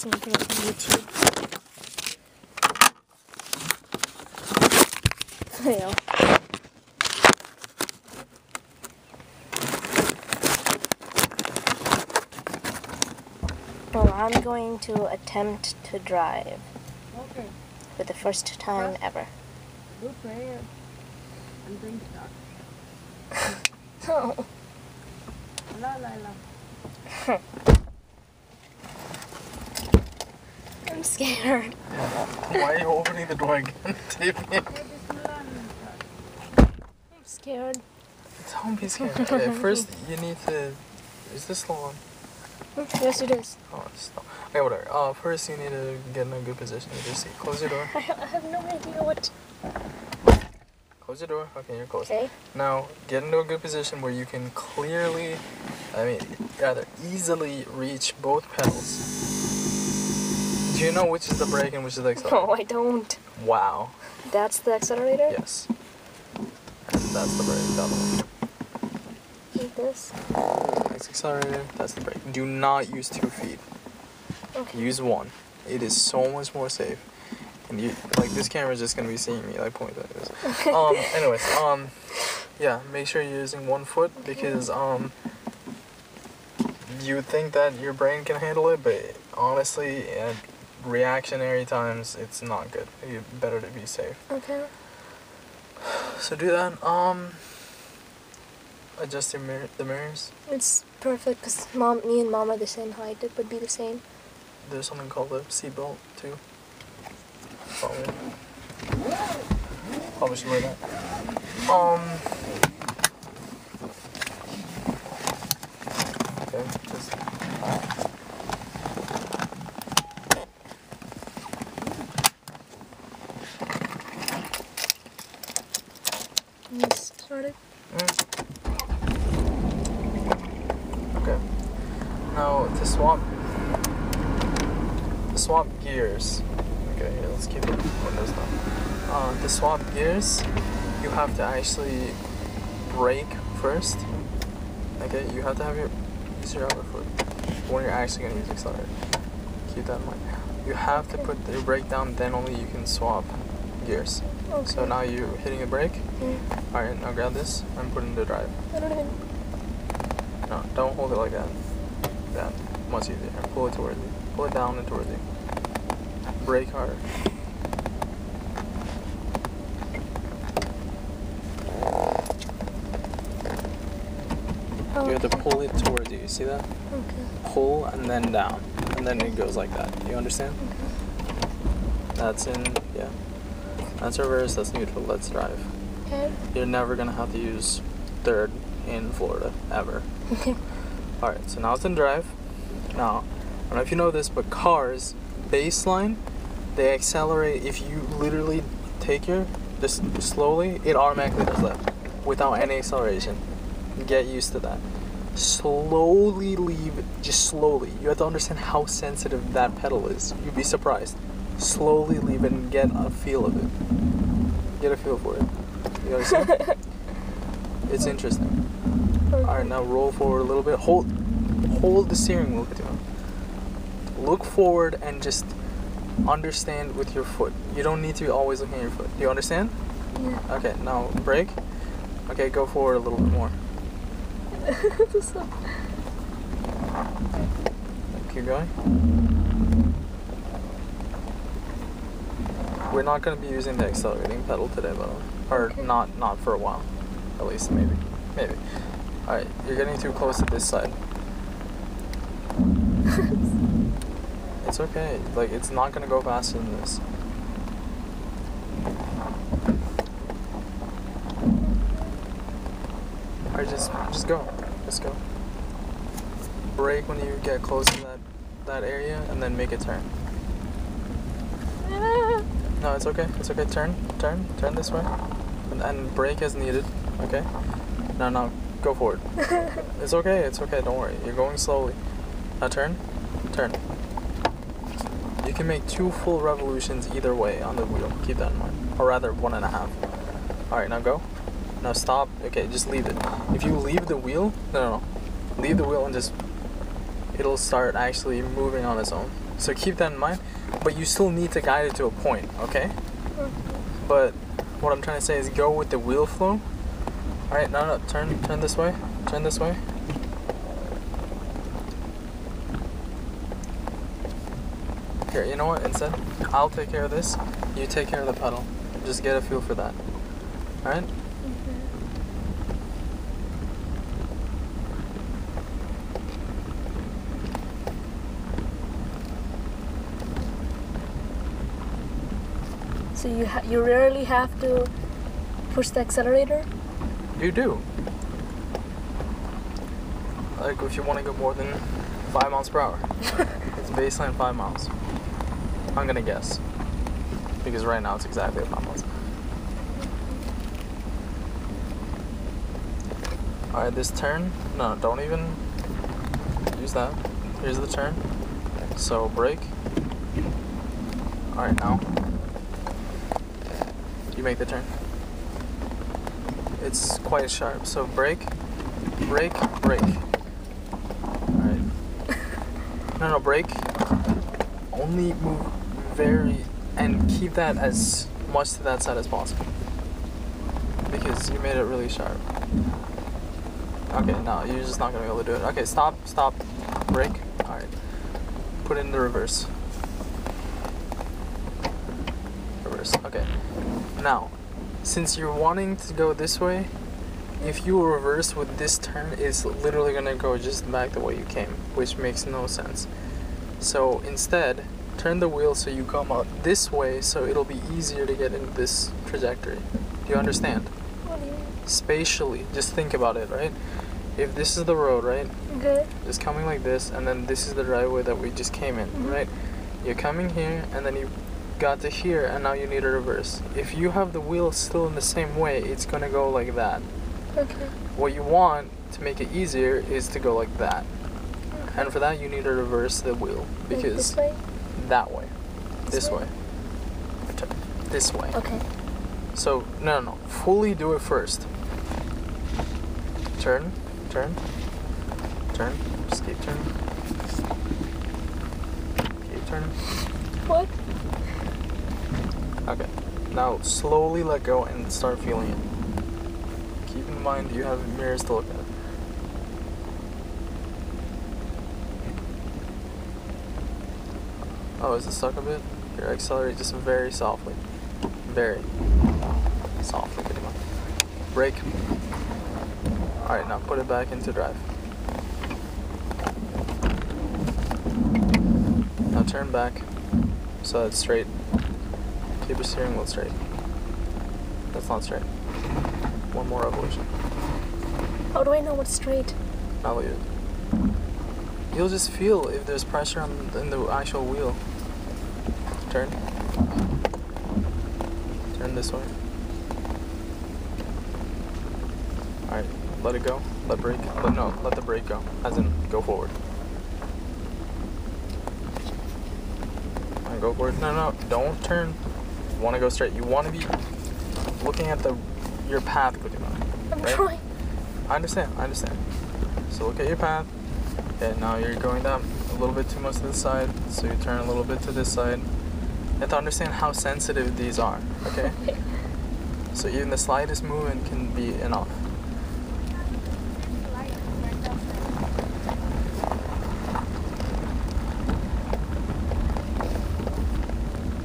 something from YouTube. Yeah. Well, I'm going to attempt to drive. Okay. For the first time ever. Good prayer. And drink that. No. La la la. I'm scared. Why are you opening the door again, Tiffany? I'm scared. Don't be scared. Okay, first you need to... Is this still on? Yes, it is. Oh, it's still... Okay, whatever. First you need to get in a good position with your seat. Close your door. I have no idea what... Close your door. Okay, you're closed. Okay. Now, get into a good position where you can clearly, rather easily reach both pedals. Do you know which is the brake and which is the accelerator? No, I don't. Wow. That's the accelerator? Yes. That's the brake, that one. Like this? That's accelerator, that's the brake. Do not use 2 feet. Okay. Use 1. It is so much more safe. And you, like, this camera is just gonna be seeing me, like, point like this. Anyways, yeah, make sure you're using 1 foot because, you think that your brain can handle it, but honestly, at reactionary times, it's not good. You better to be safe. Okay. So do that. Adjust your the mirrors. It's perfect because me and Mom are the same height. It would be the same. There's something called a seatbelt too. Probably should wear that. Okay, just. Started. Okay. Now to swap gears. Okay, here, let's keep the windows down. To swap gears, you have to actually brake first. Okay, you have to have use your other foot when you're actually gonna use accelerator. Keep that in mind. You have to put the brake down, then only you can swap gears. Okay. So now you're hitting the brake. Alright, now grab this and put it in the drive. I don't even... No, don't hold it like that. That, much easier. Pull it towards you. Pull it down and towards you. Brake harder. You have to pull it towards you. You see that? Okay. Pull and then down. And then it goes like that. You understand? Okay. That's in, yeah. That's reverse, that's neutral, let's drive. Okay. You're never gonna have to use third in Florida, ever. Okay. Alright, so now it's in drive. Now, I don't know if you know this, but cars, baseline, they accelerate. If you literally take just slowly, it automatically does that without any acceleration. Get used to that. Slowly leave, just slowly. You have to understand how sensitive that pedal is. You'd be surprised. Slowly leave it and get a feel of it. Get a feel for it. You understand? It's interesting. Okay. Alright, now roll forward a little bit. Hold the steering wheel. Look forward and just understand with your foot. You don't need to be always looking at your foot. Do you understand? Yeah. Okay, now brake. Okay, go forward a little bit more. Keep going. We're not going to be using the accelerating pedal today, by the way. Or okay. not for a while. At least, maybe. Alright, you're getting too close to this side. It's okay. Like, it's not going to go faster than this. Alright, just go. Just go. Brake when you get close to that area, and then make a turn. No, it's okay. It's okay. Turn this way, and brake as needed. Okay. Now, go forward. It's okay. Don't worry. You're going slowly. Now turn. You can make 2 full revolutions either way on the wheel. Keep that in mind, or rather 1.5. All right, now go. Now stop. Okay, just leave it. If you leave the wheel, no, leave the wheel and just it'll start actually moving on its own. So keep that in mind, but you still need to guide it to a point, okay? Mm-hmm. But what I'm trying to say is go with the wheel flow. Alright, no, turn this way. Turn this way. Here, you know what? Instead, I'll take care of this. You take care of the pedal. Just get a feel for that. Alright? So you rarely have to push the accelerator? You do. Like if you want to go more than 5 miles per hour. It's baseline 5 miles. I'm gonna guess. Because right now it's exactly 5 miles. Alright, this turn. No, don't even use that. Here's the turn. So brake. Alright, now. You make the turn. It's quite sharp. So brake, brake, brake. Alright. No, brake. Only move and keep that as much to that side as possible. Because you made it really sharp. Okay, no, you're just not gonna be able to do it. Okay, stop, brake. Alright. Put it in the reverse. Reverse, okay. Now, since you're wanting to go this way, if you reverse with this turn, it's literally gonna go just back the way you came, which makes no sense. So instead, turn the wheel so you come out this way, so it'll be easier to get into this trajectory. Do you understand? What do you mean? Spatially, just think about it, right? If this is the road, right? Okay. Just coming like this, and then this is the driveway that we just came in, right? You're coming here, and then you got to here, and now you need a reverse. If you have the wheel still in the same way, it's gonna go like that. Okay. What you want to make it easier is to go like that. Okay. And for that, you need to reverse the wheel, Like because this way? that way. This way. This way. Okay. So, no. Fully do it first. Turn. Just keep turning. Keep turning. What? Okay. Now, slowly let go and start feeling it. Keep in mind you have mirrors to look at. Oh, is it stuck a bit? Here, accelerate just very softly. Very softly, pretty much. Brake. Alright, now put it back into drive. Now turn back so that's straight. Keep your steering wheel straight. That's not straight. One more revolution. How do I know what's straight? Now leave it. You'll just feel if there's pressure in the actual wheel. Turn. Turn this way. Alright, let it go. Let brake. Let the brake go. As in, go forward. Alright, go forward. No, don't turn. You want to go straight. You want to be looking at your path, I'm right? trying. I understand. So look at your path. Okay, now you're going down a little bit too much to the side, so you turn a little bit to this side. You have to understand how sensitive these are, okay? So even the slightest movement can be enough.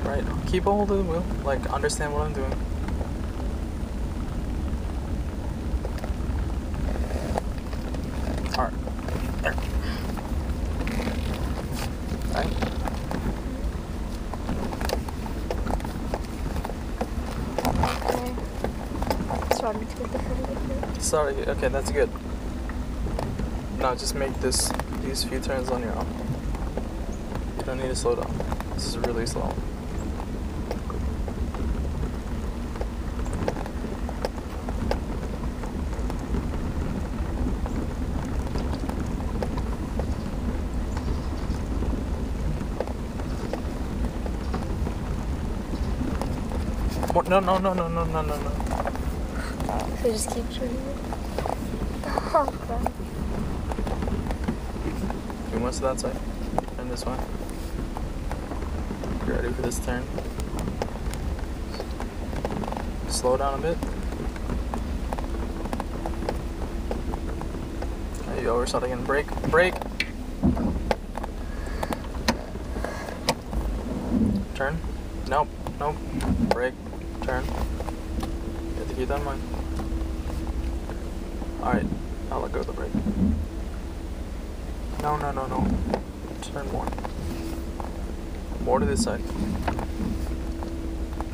Right, keep a hold of the wheel, like understand what I'm doing. Alright. There. Right. Okay. Starting to get the hang of it. Sorry, okay, that's good. Now just make these few turns on your own. You don't need to slow down. This is really slow. No. So just keep turning it. Oh, crap. Too much to that side. Turn this way. You ready for this turn? Slow down a bit. Okay, you overshot again. Brake. Brake. Turn. Nope. Nope. Brake. Turn. You have to keep that in mind. Alright. I'll let go of the brake. No, no, no, no. Turn more. More to this side.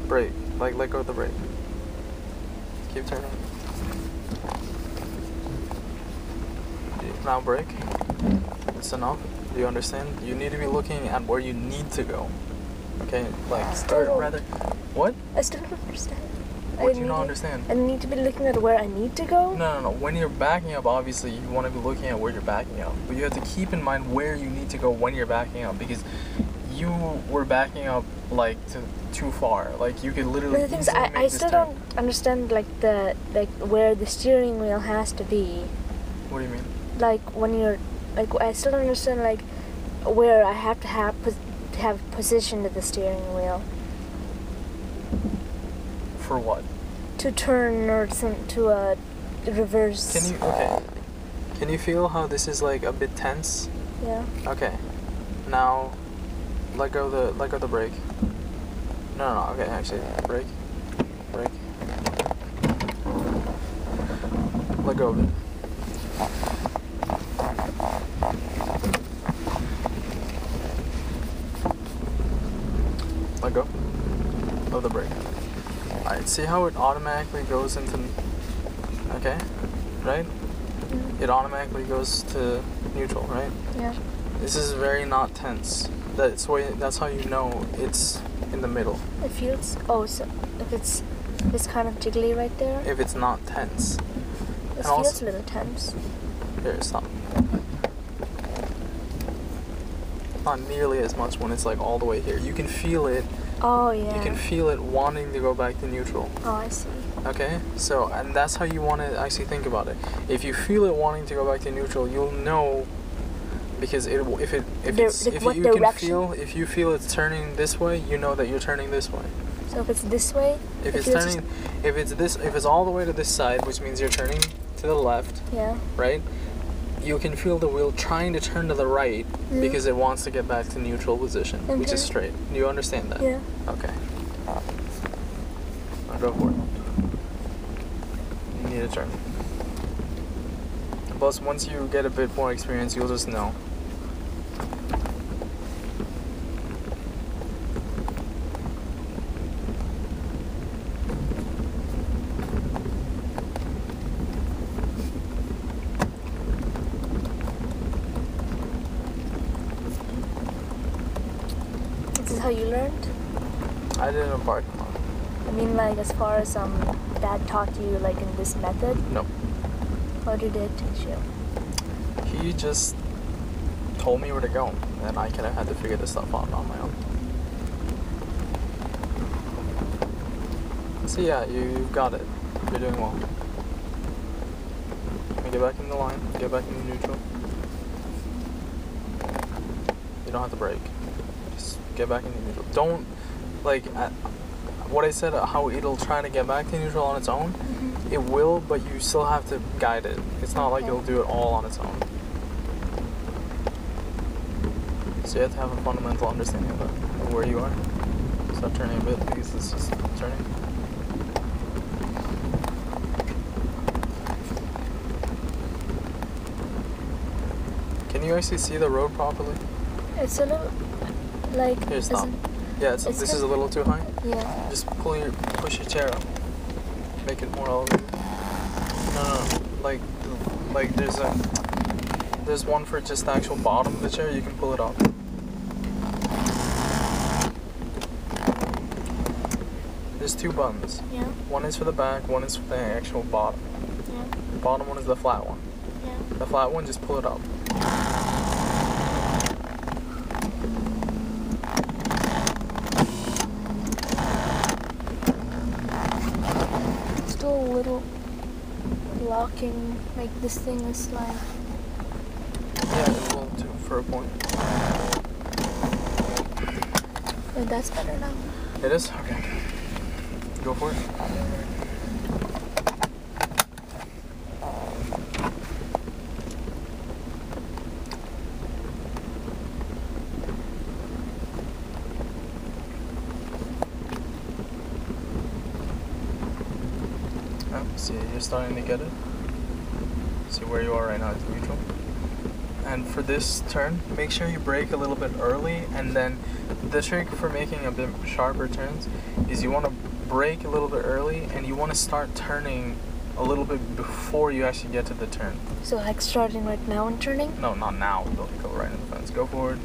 Brake. Like, let go of the brake. Keep turning. Now brake. That's enough. Do you understand? You need to be looking at where you need to go. Okay? Like, or rather... What? I still don't understand. What do you not understand? I need to be looking at where I need to go? No, no, no. When you're backing up, obviously, you want to be looking at where you're backing up. But you have to keep in mind where you need to go when you're backing up. Because you were backing up, like, too far. Like, you could literally... But the thing is, I still don't understand, like, where the steering wheel has to be. What do you mean? Like, when you're... Like, I still don't understand, like, where I have to have position to the steering wheel. For what? To turn or to reverse. Can you feel how this is like a bit tense? Yeah. Okay. Now, let go the brake. No. Okay, actually, brake. Let go of it. Let go of the brake. Alright, see how it automatically goes into... Okay? Right? Mm-hmm. It automatically goes to neutral, right? Yeah. This is very not tense. That's how you know it's in the middle. It feels... Oh, so if it's kind of jiggly right there? If it's not tense. It feels a little tense. Here, stop. Not nearly as much when it's like all the way here. You can feel it. Oh, yeah. You can feel it wanting to go back to neutral. Oh, I see. Okay? So, and that's how you want to actually think about it. If you feel it wanting to go back to neutral, you'll know, because if you feel it's turning this way, you know that you're turning this way. So if it's this way, if it's all the way to this side, which means you're turning to the left, yeah, right? You can feel the wheel trying to turn to the right because it wants to get back to neutral position, which is straight. Do you understand that? Yeah. Okay. I'll go for it. You need to turn. Plus, once you get a bit more experience, you'll just know. This is how you learned? I did it in a parking lot. I mean, like, as far as Dad taught you, like, in this method? Nope. How did it teach you? He just told me where to go, and I kind of had to figure this stuff out on my own. So yeah, you've got it. You're doing well. Get back in the line. Get back into neutral. You don't have to brake. Just get back into neutral. Don't, like, what I said, how it'll try to get back to neutral on its own. Mm-hmm. It will, but you still have to guide it. It's not like it'll do it all on its own. So you have to have a fundamental understanding of where you are. Stop turning a bit because this is turning. Can you actually see the road properly? It's a little, like... Here, stop. Yeah, this is a little too high. Yeah. Just push your chair up. Make it more elevated. No. Like there's one for just the actual bottom of the chair. You can pull it up. There's two buttons. Yeah. One is for the back. One is for the actual bottom. Yeah. The bottom one is the flat one. Yeah. The flat one, just pull it up. Still a little locking, like this thing is like... Yeah, it will too, for a point. Oh, that's better now. It is? Okay. Go for it. See, you're starting to get it. See where you are right now is neutral. And for this turn, make sure you brake a little bit early, and then the trick for making a bit sharper turns is you want to brake a little bit early, and you want to start turning a little bit before you actually get to the turn. So like starting right now and turning? No, not now. Don't go right in the fence. Go forward.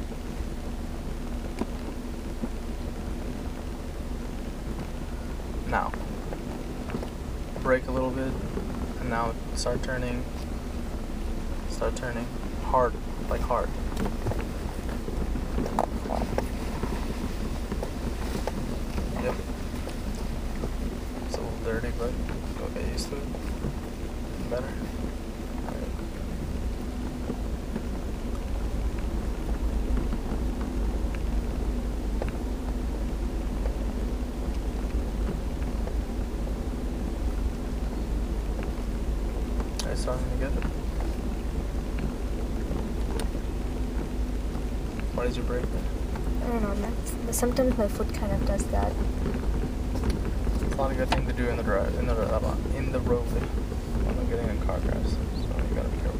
Now. Brake a little bit, and now start turning. Start turning hard, like hard. Yep. It's a little dirty, but you'll get used to it. Better. Alright. Starting to get it. Why did you brake there? I don't know. Sometimes my foot kind of does that. It's not a good thing to do in the road when I'm getting in car crashes. So you gotta be careful.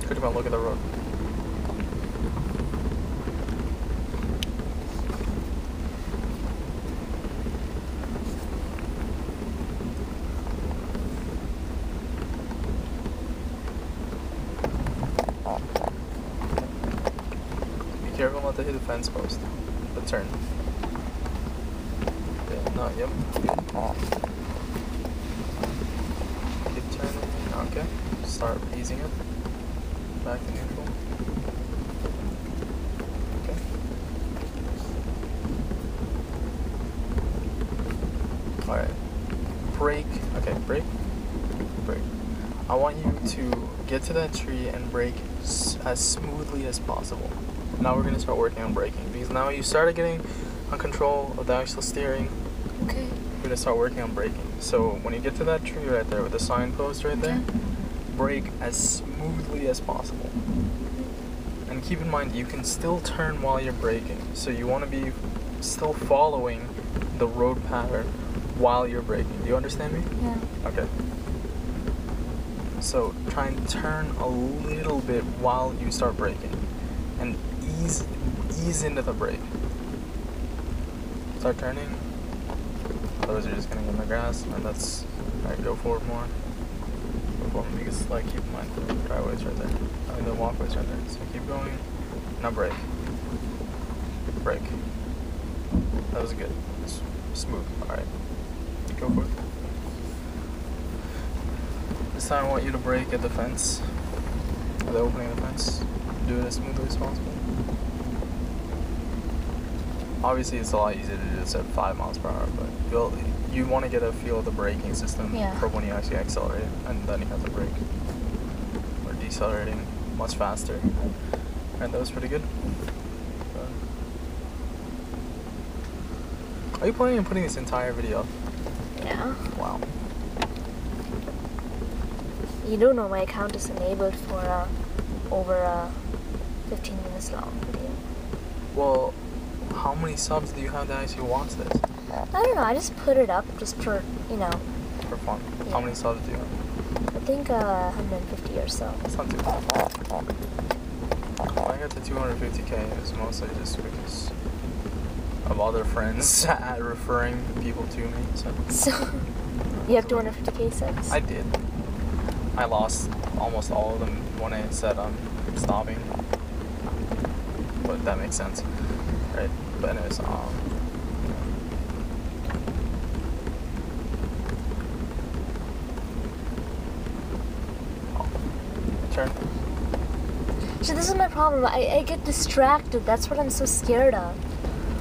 Good about look at the road. Be careful not to hit the fence post. The turn. Yeah, no, yep. Good. Keep turning. Okay. Start easing it. Back to neutral. Okay. Alright. Brake. Okay, brake. Brake. I want you to get to that tree and brake as smoothly as possible. Now we're going to start working on braking, because now you started getting on control of the actual steering. Okay. We're going to start working on braking. So when you get to that tree right there with the signpost right there, brake as smoothly as possible. And keep in mind, you can still turn while you're braking. So you want to be still following the road pattern while you're braking. Do you understand me? Yeah. Okay. So try and turn a little bit while you start braking. And ease into the brake. Start turning. Otherwise you're just going to get in the grass, and that's... Alright, go forward more. Because, like, keep in mind the driveway's right there. I mean, the walkway's right there. So keep going. Now brake. Brake. That was good. Smooth. Alright. Go for it. This time I want you to brake at the fence. At the opening of the fence. Do it as smoothly as possible. Obviously, it's a lot easier to do this at 5 miles per hour, but you want to get a feel of the braking system for when you actually accelerate, and then you have to brake. Or decelerating much faster. And that was pretty good. Are you planning on putting this entire video up? Yeah. Wow. You do know my account is enabled for over 15 minutes long video. Well, how many subs do you have that actually watch this? I don't know, I just put it up just for, you know. For fun. Yeah. How many subs do you have? I think 150 or so. That's not too bad. When I got to 250k, it was mostly just because of other friends referring people to me. So, you have 250k subs? I did. I lost almost all of them when I said I'm stopping. But that makes sense. Right? But anyways, turn. So this is my problem. I get distracted. That's what I'm so scared of.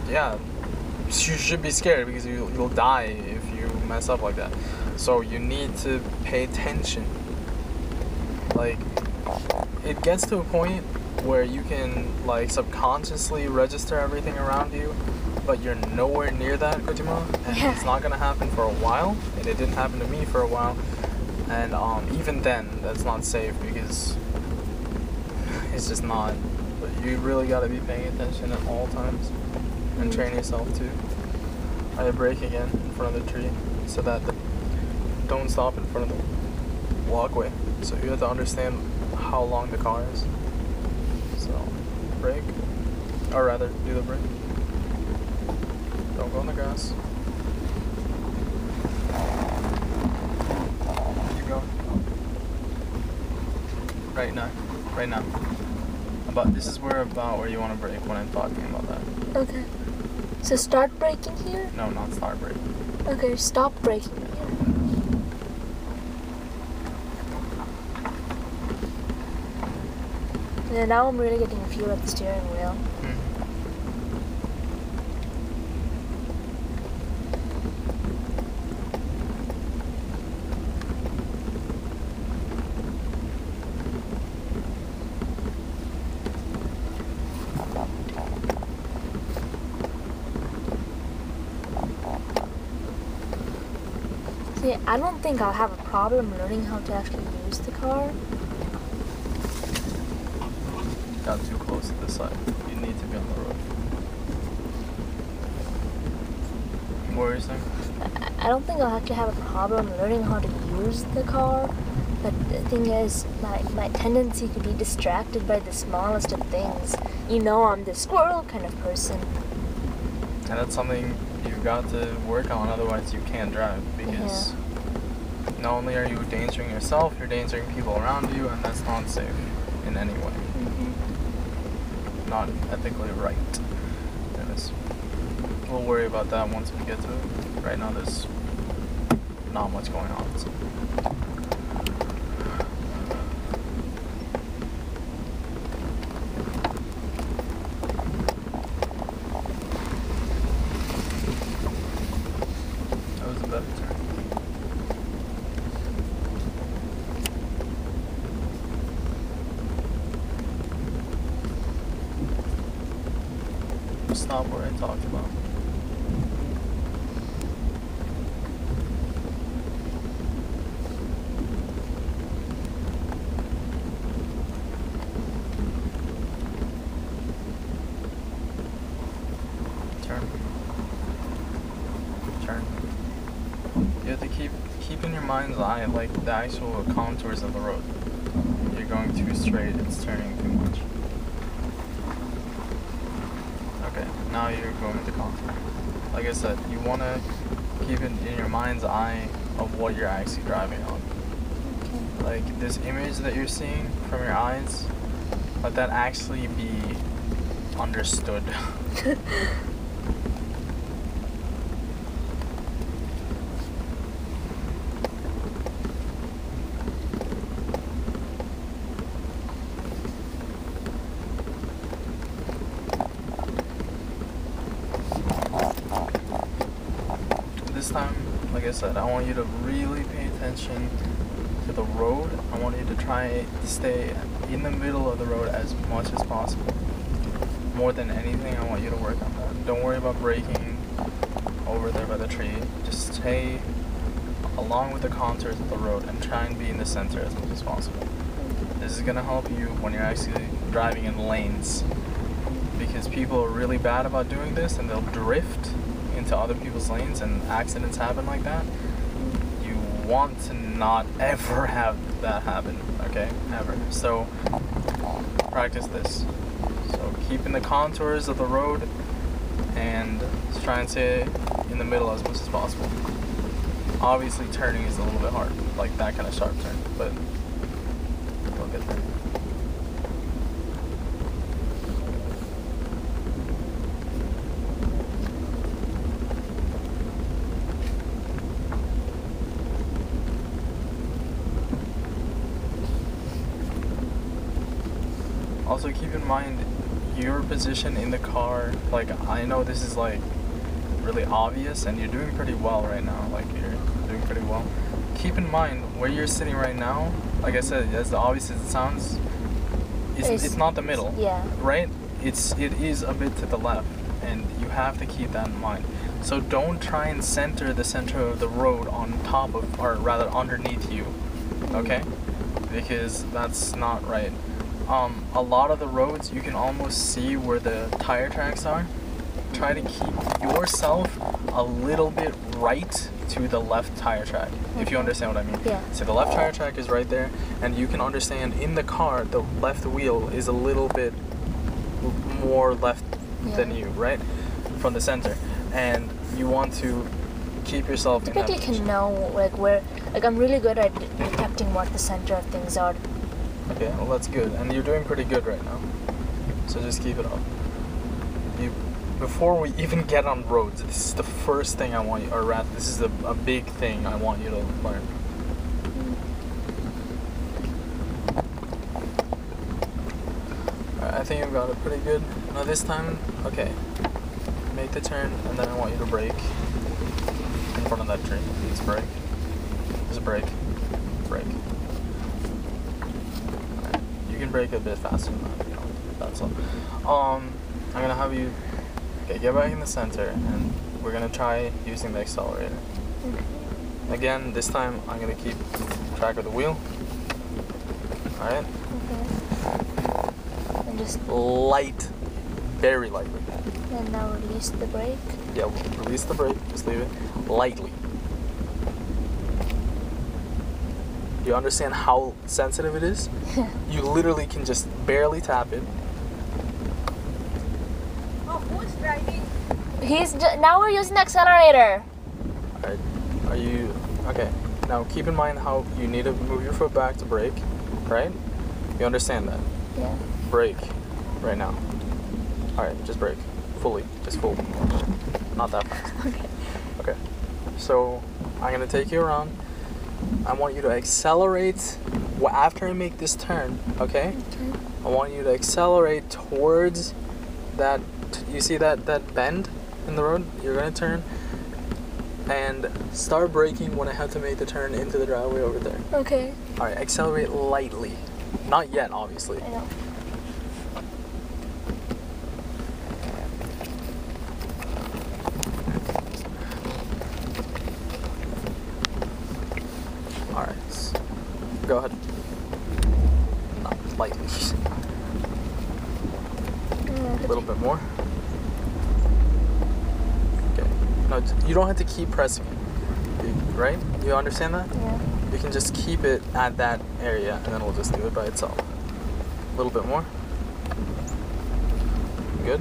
Yeah, you should be scared because you'll die if you mess up like that. So you need to pay attention. Like, it gets to a point where you can like subconsciously register everything around you, but you're nowhere near that, Kojima, and Yeah. it's not gonna happen for a while, and it didn't happen to me for a while, and even then, that's not safe because it's just not. But you really gotta be paying attention at all times and train yourself to. I brake again in front of the tree so that don't stop in front of the walkway. So you have to understand how long the car is. So brake, or rather do the brake. Don't go on the grass. Keep going. Right now. Right now. This is where you want to brake when I'm talking about that. Okay. So start braking here? No, not start brake. Okay, stop braking here. Yeah, now I'm really getting a feel of the steering wheel. See, I don't think I'll have a problem learning how to actually use the car. Got too close to the side. You need to be on the road. What were you saying? I don't think I'll actually have a problem learning how to use the car. But the thing is, my tendency to be distracted by the smallest of things. You know, I'm the squirrel kind of person. And that's something you've got to work on, otherwise you can't drive. Because not only are you endangering yourself, you're endangering people around you, and that's not safe in any way. Not ethically right. Anyways, we'll worry about that once we get to it. Right now there's not much going on. So. That was a better turn. Stop where I talked about. Turn. Turn. You have to keep in your mind's eye like the actual contours of the road. You're going too straight, it's turning too much. Okay, now you're going to contour. Like I said, you want to keep it in your mind's eye of what you're actually driving on. Like this image that you're seeing from your eyes, let that actually be understood. This time, like I said, I want you to really pay attention to the road. I want you to try to stay in the middle of the road as much as possible. More than anything, I want you to work on that. Don't worry about braking over there by the tree. Just stay along with the contours of the road and try and be in the center as much as possible. This is gonna help you when you're actually driving in lanes. Because people are really bad about doing this and they'll drift into other people's lanes and accidents happen like that. You want to not ever have that happen, okay? Ever. So practice this. So keep in the contours of the road and try and stay in the middle as much as possible. Obviously turning is a little bit hard, like that kind of sharp turn, but we'll get there. Also keep in mind your position in the car. Like, I know this is like really obvious and you're doing pretty well right now. Like, you're doing pretty well. Keep in mind where you're sitting right now. Like I said, as obvious as it sounds, it's not the middle. Yeah. Right? It is a bit to the left, and you have to keep that in mind. So don't try and center the center of the road on top of, or rather underneath you. Okay? Because that's not right. A lot of the roads you can almost see where the tire tracks are. Try to keep yourself a little bit right to the left tire track, if you understand what I mean. Yeah. So the left tire track is right there, and you can understand in the car the left wheel is a little bit more left than you, right? From the center. And you want to keep yourself in that But you can know like where, like I'm really good at detecting what the center of things are. Okay, well that's good, and you're doing pretty good right now. So just keep it up. Before we even get on roads, this is the first thing I want you, or rather, this is a big thing I want you to learn. Alright, I think I've got it pretty good. Now this time, okay, make the turn, and then I want you to brake in front of that tree. Just brake. Just brake. Brake. Alright, you can brake a bit faster than that, you know, that's all. I'm gonna have you, okay, get back in the center, and we're gonna try using the accelerator. Okay. Again, this time I'm gonna keep track of the wheel. Alright? Okay. And just Light, very lightly. and now release the brake. Yeah, release the brake, just leave it lightly. Do you understand how sensitive it is? You literally can just barely tap it. Oh, who's driving? Now we're using the accelerator. Alright, are you, okay, now keep in mind how you need to move your foot back to brake, right? You understand that? Yeah. Brake, right now. Alright, just brake, fully, just full, not that fast. Okay. Okay, so I'm gonna take you around. I want you to accelerate after I make this turn, okay? Okay. I want you to accelerate towards that, you see that bend in the road? You're gonna turn and start braking when I have to make the turn into the driveway over there. Okay. Alright, accelerate lightly. Not yet, obviously. I know. Alright, go ahead. Not lightly. A little bit more. Okay. No, you don't have to keep pressing it, right? You understand that? Yeah. You can just keep it at that area, and then we'll just do it by itself. A little bit more. Good.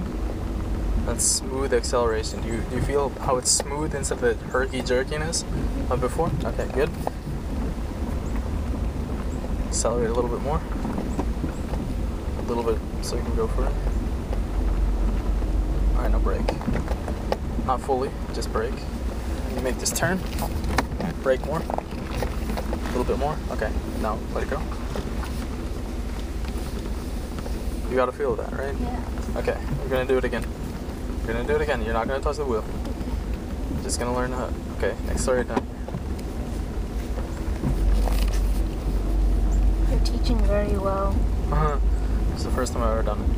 That's smooth acceleration. Do you feel how it's smooth instead of the herky jerkiness of before? Okay, good. Accelerate a little bit more. A little bit so you can go for it. Alright, now brake. Not fully, just brake. You make this turn. Brake more. A little bit more. Okay, now let it go. You got a feel of that, right? Yeah. Okay, we're gonna do it again. You're gonna do it again. You're not gonna touch the wheel. You're just gonna learn how. Okay, accelerate down. You're teaching very well. It's the first time I've ever done it.